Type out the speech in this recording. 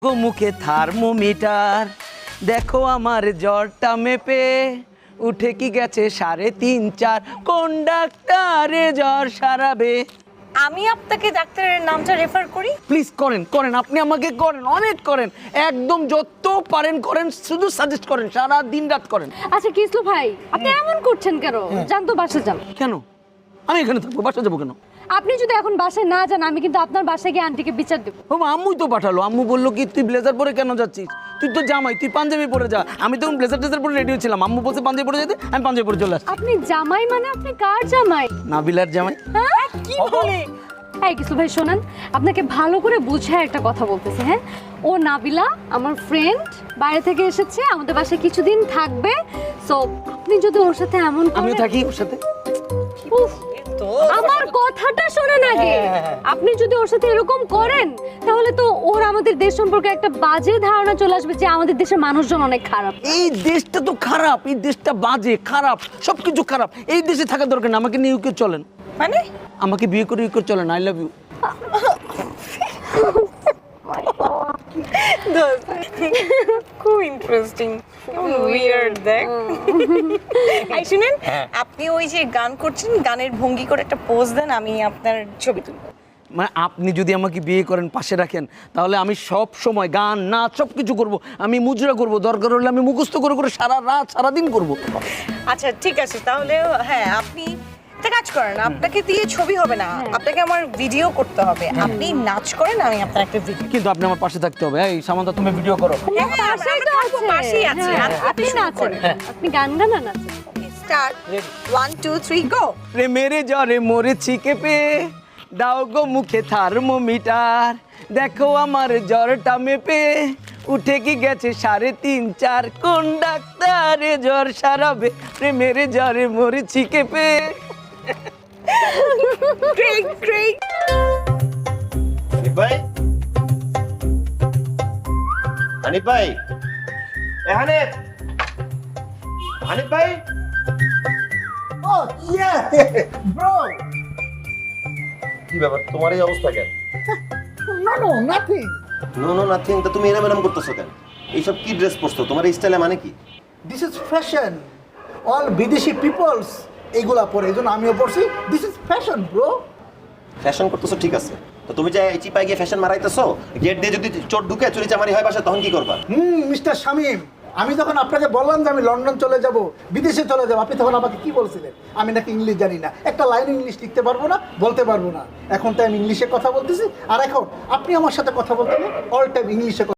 গো মুখে থার্মোমিটার, দেখো আমার জ্বরটা মেপে উঠে কি গেছে 3.5 4। কোন ডাক্তারে জ্বর সারাবে? আমি আপনাকে ডাক্তারের নামটা রেফার করি। প্লিজ করেন করেন, আপনি আমাকে করেন, অনেক করেন, একদম যত পারেন করেন, শুধু সাজেস্ট করেন, সারা দিন রাত করেন। আচ্ছা কিসলু ভাই, আপনি এমন করছেন কেন? যান তো বাসা যান। কেন আমি এখানে থাকবো? বাসা যাবো কেন? আপনি যদি এখন বাসায় না যান, আমি কিন্তু আপনার বাসায় গিয়ে আন্টিকে বিচার দেব। ও আম্মুই তো পাঠালো। আম্মু বললো কি তুই ব্লেজার পরে কেন যাচ্ছিস, তুই তো জামাই, তুই পাঞ্জাবি পরে যা। আমি তখন ব্লেজার টেজার পরে রেডি হচ্ছিলাম, আম্মু বলছে পাঞ্জাবি পরে যেতে, আমি পাঞ্জাবি পরে চলে আসছি। আপনি জামাই মানে আপনি কার জামাই? নাবিলার জামাই। হ্যাঁ কি বলে? এই কিসলু ভাই শোনেন, আপনাকে ভালো করে বুঝায় একটা কথা বলতেছি। হ্যাঁ, ও নাবিলা আমার ফ্রেন্ড, বাইরে থেকে এসেছে, আমাদের বাসায় কিছুদিন থাকবে। সো আপনি যদি ওর সাথে এমন আমিও করেন, থাকি ওর সাথে। উফ, আমার কথাটা শোনেন আগে। আপনি যদি ওর সাথে এরকম করেন, তাহলে তো ওর আমাদের দেশ সম্পর্কে একটা বাজে ধারণা চলে আসবে যে আমাদের দেশের মানুষজন অনেক খারাপ। এই দেশটা তো খারাপ, এই দেশটা বাজে, খারাপ, সবকিছু খারাপ। এই দেশে থাকা দরকার না। আমাকে নিয়ে ইউকে চলেন, মানে আমাকে বিয়ে করে ইউকে চলেন। I love you. খুব ইন্টারেস্টিং, উইয়ার্ড দেখ। এই শুনেন, আপনি ওই যে গান করছেন, গানের ভঙ্গি করে একটা পোজ দেন, আমি আপনার ছবি তুলব। মানে আপনি যদি আমাকে বিয়ে করেন, পাশে রাখেন, তাহলে আমি সব সময় গান নাচ সব কিছু করবো। আমি মুজরা করব, দরকার হলে আমি মুখস্থ করে করে সারা রাত সারাদিন করব। আচ্ছা ঠিক আছে, তাহলে হ্যাঁ আপনি একটা কাজ করেন, আপনাকে দিয়ে ছবি হবে না, আপনাকে আমার ভিডিও করতে হবে। আপনি নাচ করেন, আমি আপনার একটা ভিডিও। কিন্তু আপনি আমার পাশে থাকতে হবে। এই সামান্তা, তুমি ভিডিও করো। পাশেই তো আছে। পাশেই আছে। হ্যাঁ, আপনি নাচেন, আপনি গান গান নাচেন। স্টার্ট, 1 2 3 গো। প্রেমের জ্বরে মরেছি কেঁপে, দাও গো মুখে থার্মোমিটার, দেখো আমার জ্বরটা মেপে উঠে কি গেছে 3.5 4। কোন ডাক্তারে জ্বর সারাবে? প্রেমের জ্বরে মরেছি কেঁপে। Great great. হানিফ ভাই, হানিফ ভাই, হানিফ, হানিফ ভাই। Oh, yeah, bro. কি ব্যাপার, তোমার এই অবস্থা কেন? No, nothing. No nothing. তা তুমি এরম এরম করতেছো কেন? এইসব কি ড্রেস পরছো? তোমার এই স্টাইলে মানে কি? This is fashion. All বিদেশি peoples এগুলা পরে, এই জন্য আমিও পরছি। This is fashion, bro. Fashion করতেছো ঠিক আছে, তো তুমি যে চিপায় গিয়ে ফ্যাশন মারাইতেছো, গেট দিয়ে যদি চোর ঢুকে চুরি চামারি হয় বাসা, তখন কি করবা? মিস্টার শামীম, আমি যখন আপনাকে বললাম যে আমি লন্ডন চলে যাব, বিদেশে চলে যাব, আপনি তখন আমাকে কি বলছিলেন? আমি নাকি ইংলিশ জানি না, একটা লাইন ইংলিশ লিখতে পারবো না, বলতে পারবো না। এখন তো আমি ইংলিশে কথা বলতেছি, আর এখন আপনি আমার সাথে কথা বলতে অল টাইম ইংলিশে